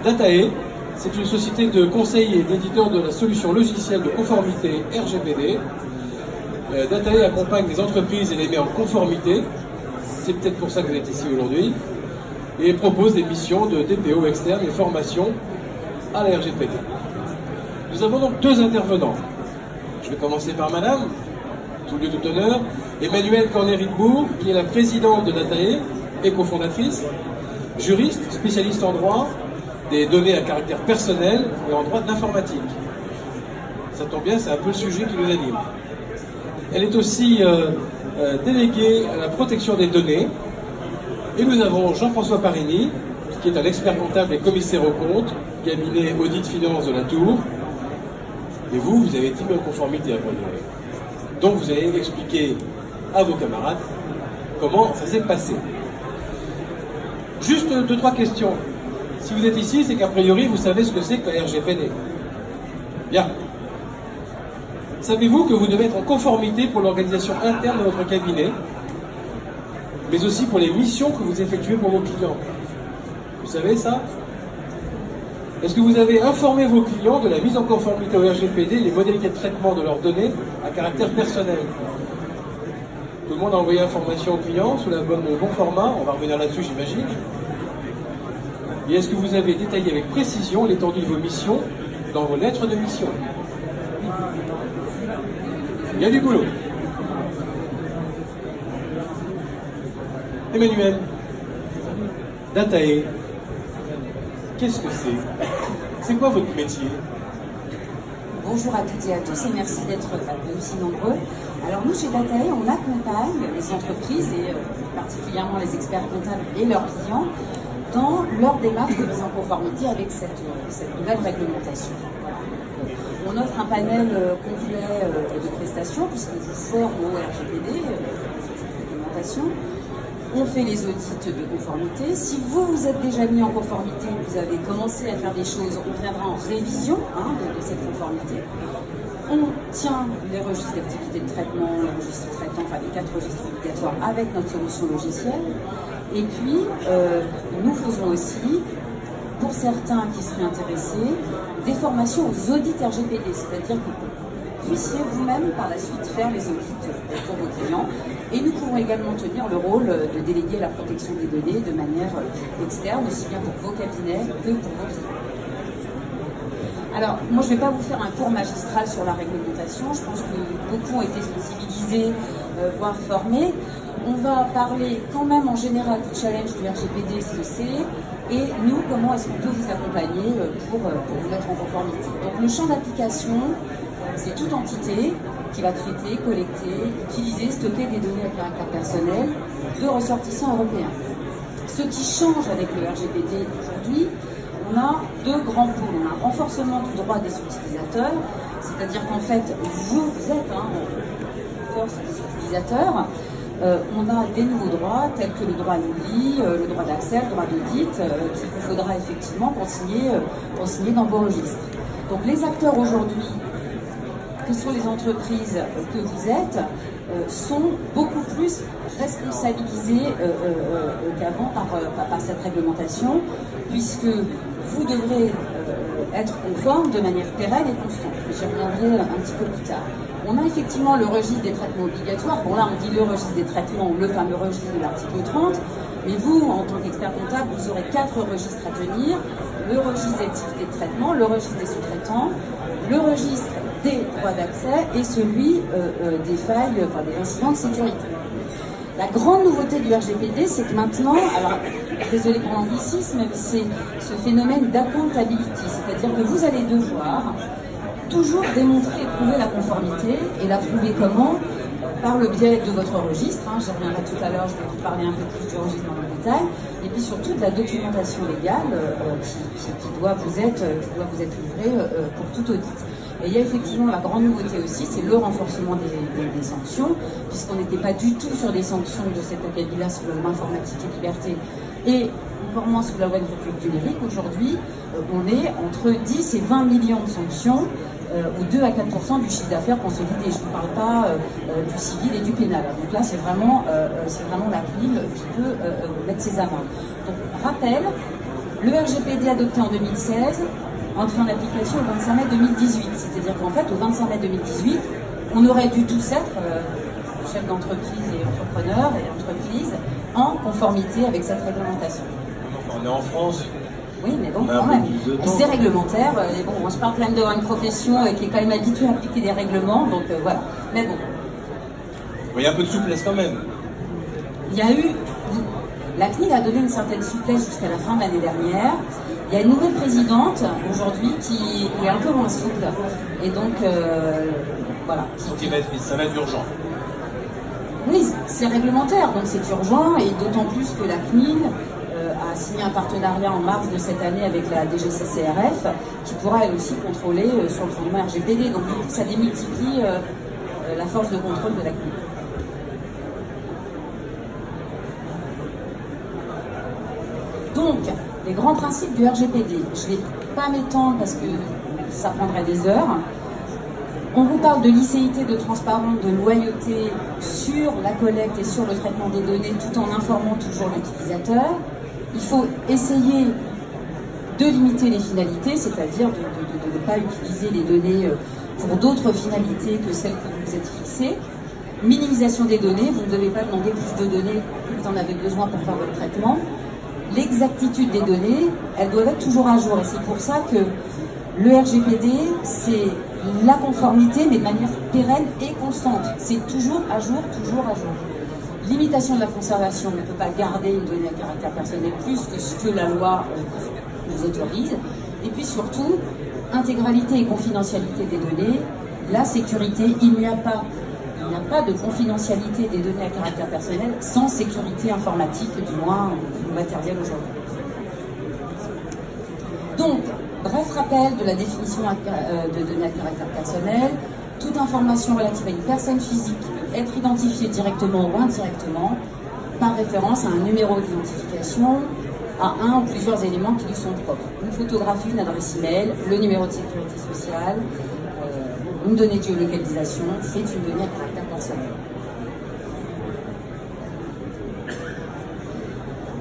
Datae, c'est une société de conseil et d'éditeur de la solution logicielle de conformité RGPD. Datae accompagne les entreprises et les met en conformité. C'est peut-être pour ça que vous êtes ici aujourd'hui. Et propose des missions de DPO externe et formation à la RGPD. Nous avons donc deux intervenants. Je vais commencer par madame, tout lieu tout honneur, Emmanuelle Cornet-Ribourg, qui est la présidente de Datae et cofondatrice, juriste, spécialiste en droit, des données à caractère personnel et en droit de l'informatique. Ça tombe bien, c'est un peu le sujet qui nous anime. Elle est aussi déléguée à la protection des données. Et nous avons Jean-François Parini, qui est un expert comptable et commissaire aux comptes, cabinet audit finance de la Tour. Et vous avez été mis en conformité à priori. Donc vous allez expliquer à vos camarades comment ça s'est passé. Juste deux, trois questions. Si vous êtes ici, c'est qu'a priori vous savez ce que c'est que la RGPD. Bien. Savez-vous que vous devez être en conformité pour l'organisation interne de votre cabinet, mais aussi pour les missions que vous effectuez pour vos clients? Vous savez ça? Est-ce que vous avez informé vos clients de la mise en conformité au RGPD et les modalités de traitement de leurs données à caractère personnel? Tout le monde a envoyé information aux clients sous le bon format, on va revenir là-dessus j'imagine. Et est-ce que vous avez détaillé avec précision l'étendue de vos missions dans vos lettres de mission? Il y a du boulot. Emmanuel, Datae, qu'est-ce que c'est? C'est quoi votre métier? Bonjour à toutes et à tous et merci d'être aussi nombreux. Alors nous, chez Datae, on accompagne les entreprises et particulièrement les experts comptables et leurs clients dans leur démarche de mise en conformité avec cette nouvelle réglementation. On offre un panel complet de prestations puisqu'on vous forme au RGPD, cette réglementation. On fait les audits de conformité. Si vous vous êtes déjà mis en conformité, vous avez commencé à faire des choses, on viendra en révision de cette conformité. On tient les registres d'activité de traitement, le registre traitant, enfin les 4 registres obligatoires avec notre solution logicielle. Et puis, nous faisons aussi, pour certains qui seraient intéressés, des formations aux audits RGPD, c'est-à-dire que vous puissiez vous-même par la suite faire les audits pour vos clients. Et nous pouvons également tenir le rôle de déléguer la protection des données de manière externe, aussi bien pour vos cabinets que pour vos clients. Alors, moi je ne vais pas vous faire un cours magistral sur la réglementation, je pense que beaucoup ont été sensibilisés, voire formés. On va parler quand même en général du challenge du RGPD, ce que c'est, et nous, comment est-ce qu'on peut vous accompagner pour vous mettre en conformité. Donc le champ d'application, c'est toute entité qui va traiter, collecter, utiliser, stocker des données à caractère personnel de ressortissants européens. Ce qui change avec le RGPD aujourd'hui, on a deux grands pôles. On a un renforcement du droit des utilisateurs, c'est-à-dire qu'en fait, vous êtes force des utilisateurs. On a des nouveaux droits tels que le droit à l'oubli, le droit d'accès, le droit d'audit, qu'il vous faudra effectivement consigner dans vos registres. Donc les acteurs aujourd'hui, que sont les entreprises que vous êtes, sont beaucoup plus responsabilisés qu'avant par cette réglementation, puisque vous devrez être conforme de manière pérenne et constante. J'y reviendrai un petit peu plus tard. On a effectivement le registre des traitements obligatoires. Bon là, on dit le registre des traitements, le fameux registre de l'article 30. Mais vous, en tant qu'expert comptable, vous aurez 4 registres à tenir. Le registre d'activité de traitement, le registre des sous-traitants, le registre des droits d'accès et celui des failles, enfin des incidents de sécurité. La grande nouveauté du RGPD, c'est que maintenant, alors désolé pour l'anglicisme, mais c'est ce phénomène d'accountability, c'est-à-dire que vous allez devoir toujours démontrer et prouver la conformité, et la prouver comment? Par le biais de votre registre, j'y reviendrai tout à l'heure, je vais vous parler un peu plus du registre dans le détail, et puis surtout de la documentation légale qui doit vous être livrée pour tout audit. Et il y a effectivement la grande nouveauté aussi, c'est le renforcement des sanctions, puisqu'on n'était pas du tout sur des sanctions de cet acabit-là sur l'informatique et liberté, et conformément sous la loi de République numérique. Aujourd'hui, on est entre 10 et 20 millions de sanctions, ou 2 à 4% du chiffre d'affaires consolidé. Je ne parle pas du civil et du pénal. Donc là, c'est vraiment la CNIL qui peut mettre ses amendes. Donc, rappel, Le RGPD adopté en 2016, entré en application au 25 mai 2018. C'est-à-dire qu'en fait, au 25 mai 2018, on aurait dû tous être chefs d'entreprise et entrepreneurs et entreprises en conformité avec cette réglementation. Enfin, on est en France. Oui, mais bon, quand même. C'est réglementaire. Et bon, je parle quand même d'avoir une profession qui est quand même habituée à appliquer des règlements, donc voilà. Mais bon. Il y a un peu de souplesse quand même. Il y a eu... La CNIL a donné une certaine souplesse jusqu'à la fin de l'année dernière. Il y a une nouvelle présidente aujourd'hui qui est un peu moins souple. Et donc, voilà. Ça va être urgent. Oui, c'est réglementaire, donc c'est urgent. Et d'autant plus que la CNIL a signé un partenariat en mars de cette année avec la DGCCRF qui pourra elle aussi contrôler sur le fondement RGPD. Donc ça démultiplie la force de contrôle de la CNIL. Donc, les grands principes du RGPD, je ne vais pas m'étendre parce que ça prendrait des heures. On vous parle de licéité, de transparence, de loyauté sur la collecte et sur le traitement des données tout en informant toujours l'utilisateur. Il faut essayer de limiter les finalités, c'est-à-dire de ne pas utiliser les données pour d'autres finalités que celles que vous êtes fixées. Minimisation des données, vous ne devez pas demander plus de données que vous en avez besoin pour faire votre traitement. L'exactitude des données, elles doivent être toujours à jour. Et c'est pour ça que le RGPD, c'est la conformité, mais de manière pérenne et constante. C'est toujours à jour, toujours à jour. Limitation de la conservation, on ne peut pas garder une donnée à caractère personnel plus que ce que la loi nous autorise. Et puis surtout, intégralité et confidentialité des données, la sécurité, il n'y a pas de confidentialité des données à caractère personnel sans sécurité informatique, du moins matériel aujourd'hui. Donc, bref rappel de la définition de données à caractère personnel. Toute information relative à une personne physique peut être identifiée directement ou indirectement par référence à un numéro d'identification, à un ou plusieurs éléments qui lui sont propres. Une photographie, une adresse email, le numéro de sécurité sociale, une donnée de géolocalisation, c'est une donnée à caractère personnel.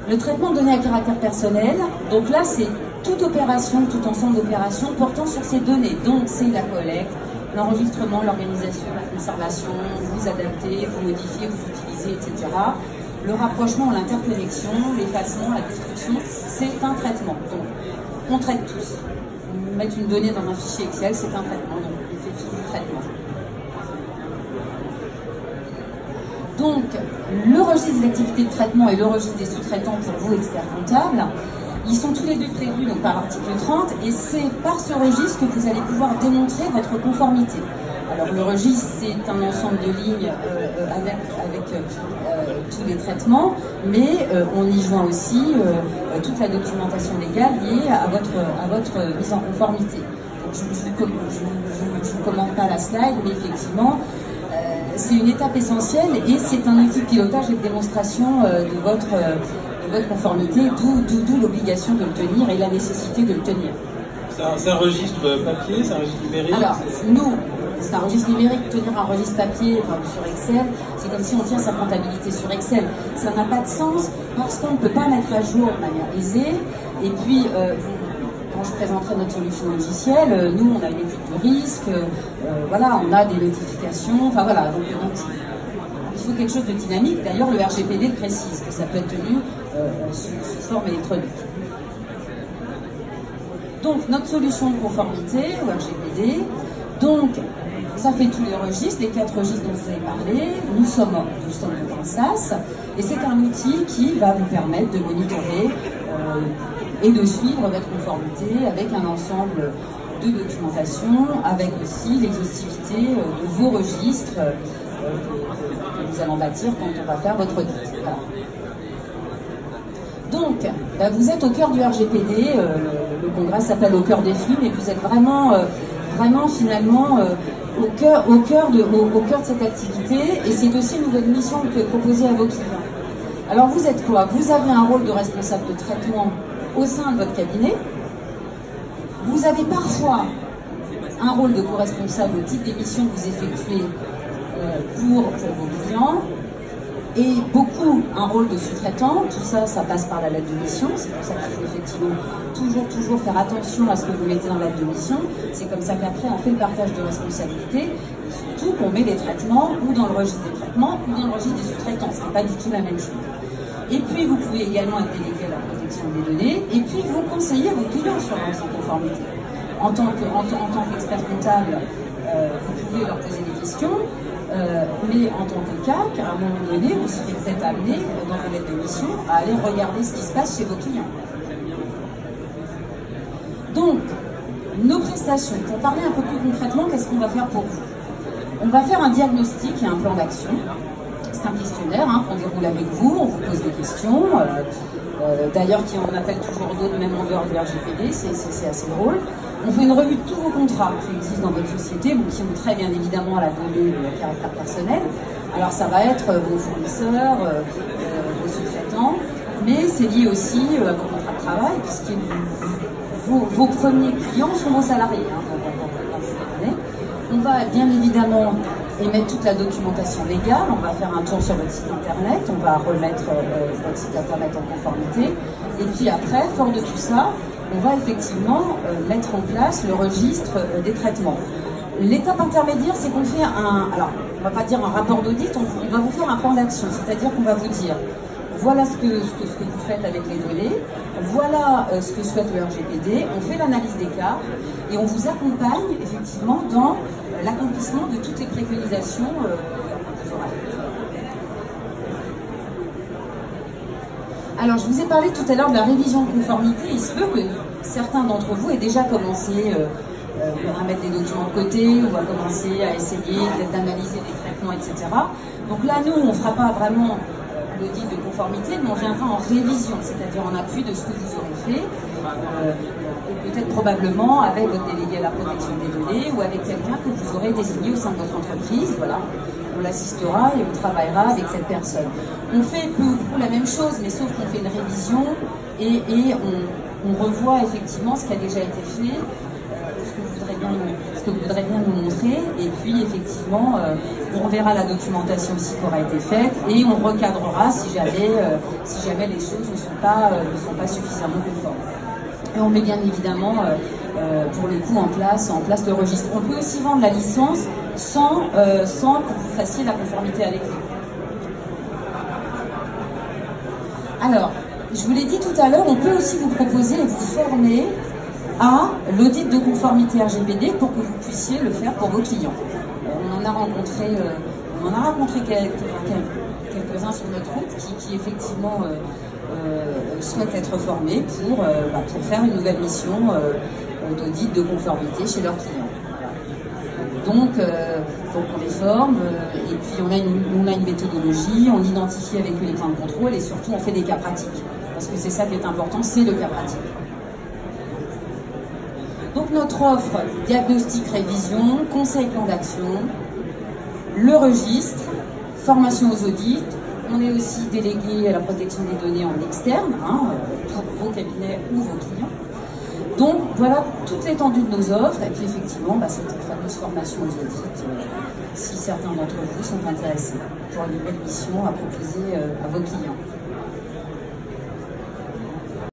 Le traitement de données à caractère personnel, donc là c'est toute opération, tout ensemble d'opérations portant sur ces données. Donc c'est la collecte, l'enregistrement, l'organisation, la conservation, vous adaptez, vous modifiez, vous utilisez, etc. Le rapprochement, l'interconnexion, l'effacement, la destruction, c'est un traitement. Donc on traite tous. Mettre une donnée dans un fichier Excel, c'est un traitement. Donc on fait tout le traitement. Donc, le registre des activités de traitement et le registre des sous-traitants pour vous, experts comptables, ils sont tous les deux prévus donc, par l'article 30 et c'est par ce registre que vous allez pouvoir démontrer votre conformité. Alors, le registre, c'est un ensemble de lignes avec tous les traitements, mais on y joint aussi toute la documentation légale liée à votre mise en conformité. Donc, je ne commente pas la slide, mais effectivement, c'est une étape essentielle et c'est un outil de pilotage et de démonstration de votre conformité, d'où l'obligation de le tenir et la nécessité de le tenir. C'est un registre papier, c'est un registre numérique? Alors, nous, c'est un registre numérique. Tenir un registre papier sur Excel, c'est comme si on tient sa comptabilité sur Excel. Ça n'a pas de sens parce qu'on ne peut pas mettre à jour de manière aisée. Et puis, quand je présenterai notre solution logicielle, nous, on a une étude de risque, voilà, on a des notifications, enfin voilà, donc il faut quelque chose de dynamique. D'ailleurs, le RGPD le précise, que ça peut être tenu sous forme électronique. Donc, notre solution de conformité, au RGPD, donc, ça fait tous les registres, les 4 registres dont je vous ai parlé, nous sommes dans SAS, et c'est un outil qui va vous permettre de monitorer et de suivre votre conformité avec un ensemble de documentation, avec aussi l'exhaustivité de vos registres que nous allons bâtir quand on va faire votre audit. Voilà. Donc, vous êtes au cœur du RGPD, le congrès s'appelle Au cœur des flux, mais vous êtes vraiment finalement au cœur de cette activité, et c'est aussi une nouvelle mission que vous pouvez proposer à vos clients. Alors vous êtes quoi? Vous avez un rôle de responsable de traitement au sein de votre cabinet. Vous avez parfois un rôle de co-responsable au type des missions que vous effectuez pour vos clients. et beaucoup un rôle de sous-traitant. Tout ça, ça passe par la lettre de mission. C'est pour ça qu'il faut effectivement toujours faire attention à ce que vous mettez dans la lettre de mission. C'est comme ça qu'après on fait le partage de responsabilités, et surtout qu'on met des traitements ou dans le registre des traitements ou dans le registre des sous-traitants. C'est pas du tout la même chose. Et puis vous pouvez également être délégué à la protection des données, et puis vous conseillez vos clients sur leur mise en conformité. En tant qu'expert comptable, vous pouvez leur poser des questions, mais en tant que CAC, à un moment donné, vous serez peut-être amené, dans vos lettres de mission, à aller regarder ce qui se passe chez vos clients. Donc, nos prestations, pour parler un peu plus concrètement, qu'est-ce qu'on va faire pour vous? On va faire un diagnostic et un plan d'action. C'est un questionnaire qu'on déroule avec vous, on vous pose des questions, d'ailleurs qui en appelle toujours d'autres, même en dehors du RGPD, c'est assez drôle. On fait une revue de tous vos contrats qui existent dans votre société, qui ont très bien évidemment à la donnée le caractère personnel. Alors ça va être vos fournisseurs, vos sous-traitants, mais c'est lié aussi à vos contrats de travail, puisque vos premiers clients sont vos salariés. On va bien évidemment émettre toute la documentation légale, on va faire un tour sur votre site internet, on va remettre votre site internet en conformité, et puis après, fort de tout ça, on va effectivement mettre en place le registre des traitements. L'étape intermédiaire, c'est qu'on fait alors on va pas dire un rapport d'audit, on va vous faire un plan d'action, c'est-à-dire qu'on va vous dire voilà ce que vous faites avec les données, voilà ce que souhaite le RGPD, on fait l'analyse des cas et on vous accompagne effectivement dans l'accomplissement de toutes les préconisations que vous aurez. Alors, je vous ai parlé tout à l'heure de la révision de conformité. Il se peut que certains d'entre vous aient déjà commencé à mettre des documents de côté ou à commencer à essayer d'analyser les traitements, etc. Donc là, nous, on ne fera pas vraiment l'audit de conformité, mais on viendra en révision, c'est-à-dire en appui de ce que vous aurez fait, et peut-être probablement avec votre délégué à la protection des données ou avec quelqu'un que vous aurez désigné au sein de votre entreprise. Voilà. On l'assistera et on travaillera avec cette personne. On fait peu ou prou la même chose, mais sauf qu'on fait une révision et on revoit effectivement ce qui a déjà été fait, ce que vous voudrez bien nous montrer, et puis effectivement on verra la documentation aussi qui aura été faite et on recadrera si jamais les choses ne sont pas suffisamment conformes. Et on met bien évidemment pour le coup en place le registre. On peut aussi vendre la licence sans que vous fassiez la conformité avec nous. Alors, je vous l'ai dit tout à l'heure, on peut aussi vous proposer et vous former à l'audit de conformité RGPD pour que vous puissiez le faire pour vos clients. On en a rencontré quelques-uns sur notre route qui effectivement souhaitent être formés pour faire une nouvelle mission d'audit de conformité chez leurs clients. Donc on les forme et puis on a une méthodologie, on identifie avec eux les points de contrôle et surtout on fait des cas pratiques. Parce que c'est ça qui est important, c'est le cas pratique. Donc notre offre, diagnostic, révision, conseil, plan d'action, le registre, formation aux audits. On est aussi délégué à la protection des données en externe, pour vos cabinets ou vos clients. Donc voilà toute l'étendue de nos offres et puis effectivement cette fameuse formation aux audits, si certains d'entre vous sont intéressés pour une belle mission à proposer à vos clients.